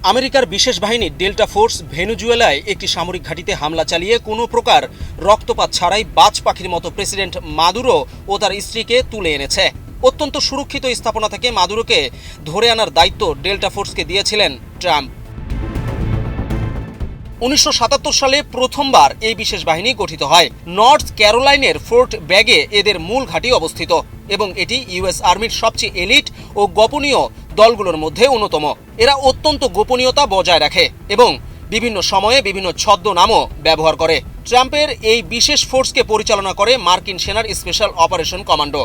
আমেরিকার বিশেষ বাহিনী ডেল্টা ফোর্স ভেনেজুয়েলায় একটি সামরিক ঘাঁটিতে হামলা চালিয়ে কোনো প্রকার রক্তপাত ছাড়াই বাজ পাখির মতো প্রেসিডেন্ট মাদুরো ও তার স্ত্রীকে তুলে এনেছে। অত্যন্ত সুরক্ষিত স্থাপনা থেকে মাদুরোকে ধরে আনার দায়িত্ব ডেল্টা ফোর্সকে দিয়েছিলেন ট্রাম্প। 1977 সালে প্রথমবার এই বিশেষ বাহিনী গঠিত হয়। নর্থ ক্যারোলাইনের ফোর্ট ব্যাগে এদের মূল ঘাঁটি অবস্থিত এবং এটি ইউএস আর্মির সবচেয়ে এলিট ও গোপনীয় দলগুলোর মধ্যে অন্যতম। এরা অত্যন্ত গোপনীয়তা বজায় রাখে এবং বিভিন্ন সময়ে বিভিন্ন ছদ্মনামও ব্যবহার করে। ট্রাম্পের এই বিশেষ ফোর্সকে পরিচালনা করে মার্কিন সেনার special operation commando.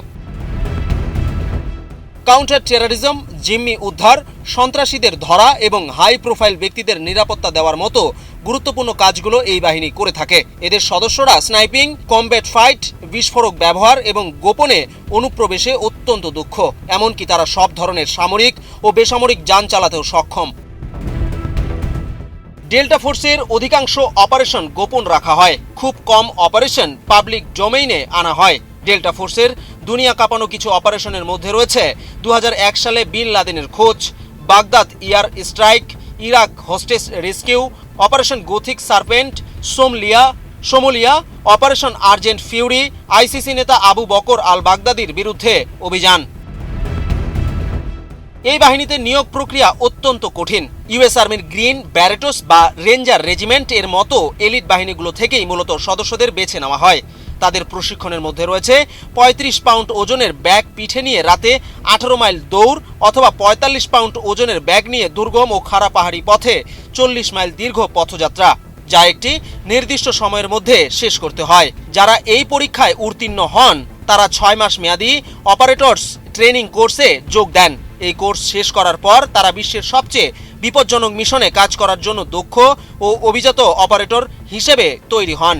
Counter terrorism, জিম্মি উদ্ধার, সন্ত্রাসীদের ধরা এবং হাই প্রোফাইল ব্যক্তিদের নিরাপত্তা দেওয়ার মতো গুরুত্বপূর্ণ কাজগুলো এই বাহিনী করে থাকে। এদের সদস্যরা স্নাইপিং, কমব্যাট ফাইট, বিস্ফোরক ব্যবহার এবং গোপনে অনুপ্রবেশে অত্যন্ত দক্ষ। এমনকি তারা সব ধরনের সামরিক ও বেসামরিক যান চালাতেও সক্ষম। ডেল্টা ফোর্সের অধিকাংশ অপারেশন গোপন রাখা হয়। খুব কম অপারেশন পাবলিক ডোমেইনে আনা হয়। ডেল্টা ফোর্সের দুনিয়া কাঁপানো কিছু অপারেশনের মধ্যে রয়েছে 2001 সালে বিন লাদেনের খোঁজ, Baghdad air strike, Iraq hostess rescue, operation Gothic serpent, Somalia, operation urgent Fury, ICC নেতা আবু বকর আল বাগদাদির বিরুদ্ধে অভিযান। এই বাহিনীতে নিয়োগ প্রক্রিয়া অত্যন্ত কঠিন। ইউএস আর্মির গ্রিন ব্যারেটোস বা রেঞ্জার রেজিমেন্ট এর মতো এলিট বাহিনীগুলো থেকেই মূলত সদস্যদের বেছে নেওয়া হয়। তাদের প্রশিক্ষণের মধ্যে রয়েছে 35 পাউন্ড ওজনের ব্যাগ পিঠে নিয়ে রাতে 18 মাইল দৌড় অথবা 45 পাউন্ড ওজনের ব্যাগ নিয়ে দুর্গম ও খাড়া পাহাড়ি পথে 40 মাইল দীর্ঘ পথযাত্রা, যা একটি নির্দিষ্ট সময়ের মধ্যে শেষ করতে হয়। যারা এই পরীক্ষায় উত্তীর্ণ হন তারা 6 মাস মেয়াদী অপারেটরস ট্রেনিং কোর্সে যোগ দেন। এই কোর্স শেষ করার পর তারা বিশ্বের সবচেয়ে বিপজ্জনক মিশনে কাজ করার জন্য দক্ষ ও অভিজাত অপারেটর হিসেবে তৈরি হন।